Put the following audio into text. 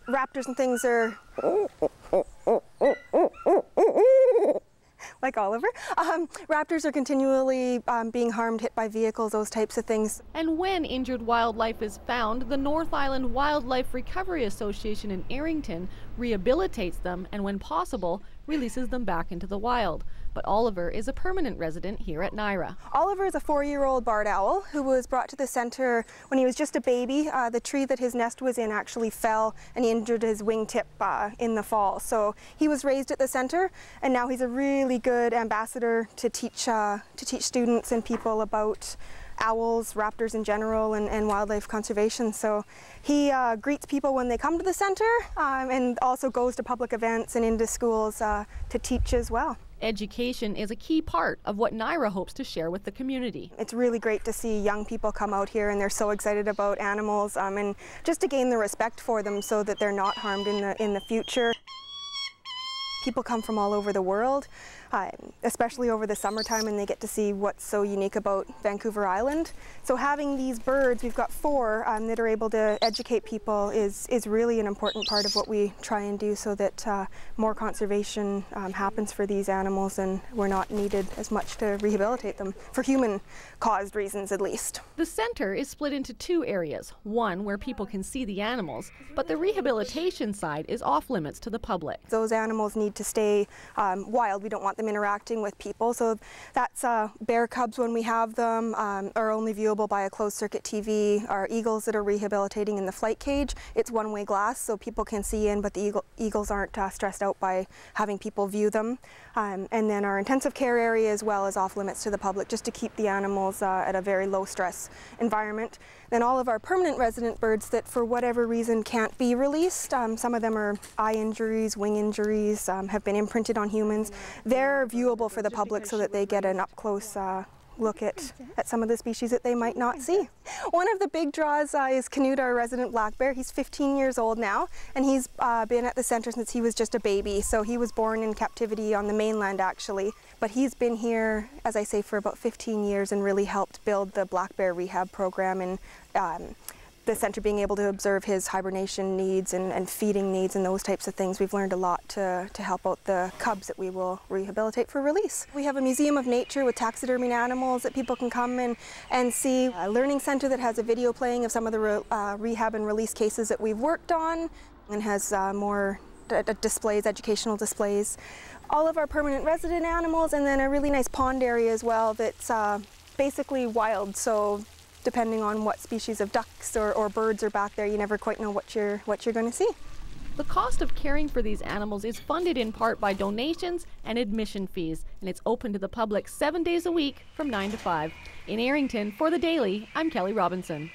raptors and things are like Oliver. Raptors are continually being harmed, hit by vehicles, those types of things. And when injured wildlife is found, the North Island Wildlife Recovery Association in Arrington rehabilitates them and, when possible, releases them back into the wild. But Oliver is a permanent resident here at NIWRA. Oliver is a 4-year-old barred owl who was brought to the center when he was just a baby. The tree that his nest was in actually fell and he injured his wingtip in the fall. So he was raised at the center, and now he's a really good ambassador to teach students and people about owls, raptors in general, and wildlife conservation. So he greets people when they come to the center and also goes to public events and into schools to teach as well. Education is a key part of what NIWRA hopes to share with the community. It's really great to see young people come out here and they're so excited about animals and just to gain the respect for them so that they're not harmed in the future. People come from all over the world, especially over the summertime, and they get to see what's so unique about Vancouver Island. So having these birds, we've got 4 that are able to educate people is really an important part of what we try and do so that more conservation happens for these animals and we're not needed as much to rehabilitate them, for human-caused reasons at least. The center is split into 2 areas, one where people can see the animals, but the rehabilitation side is off limits to the public. Those animals need to stay wild. We don't want them interacting with people, so that's bear cubs when we have them are only viewable by a closed circuit TV. Our eagles that are rehabilitating in the flight cage, it's one-way glass so people can see in, but the eagles aren't stressed out by having people view them. And then our intensive care area as well is off limits to the public, just to keep the animals at a very low stress environment. Then all of our permanent resident birds that for whatever reason can't be released, some of them are eye injuries, wing injuries, have been imprinted on humans. They're viewable for the public so that they get an up-close look at some of the species that they might not see. One of the big draws is Canute, our resident black bear. He's 15 years old now, and he's been at the center since he was just a baby. So he was born in captivity on the mainland actually, but he's been here, as I say, for about 15 years and really helped build the black bear rehab program and the center being able to observe his hibernation needs and feeding needs and those types of things. We've learned a lot to help out the cubs that we will rehabilitate for release. We have a museum of nature with taxidermied animals that people can come and see. A learning center that has a video playing of some of the rehab and release cases that we've worked on and has more displays, educational displays. All of our permanent resident animals, and then a really nice pond area as well that's basically wild. So depending on what species of ducks or birds are back there, you never quite know what you're going to see. The cost of caring for these animals is funded in part by donations and admission fees, and it's open to the public 7 days a week from 9 to 5. In Arrington, for The Daily, I'm Kelly Robinson.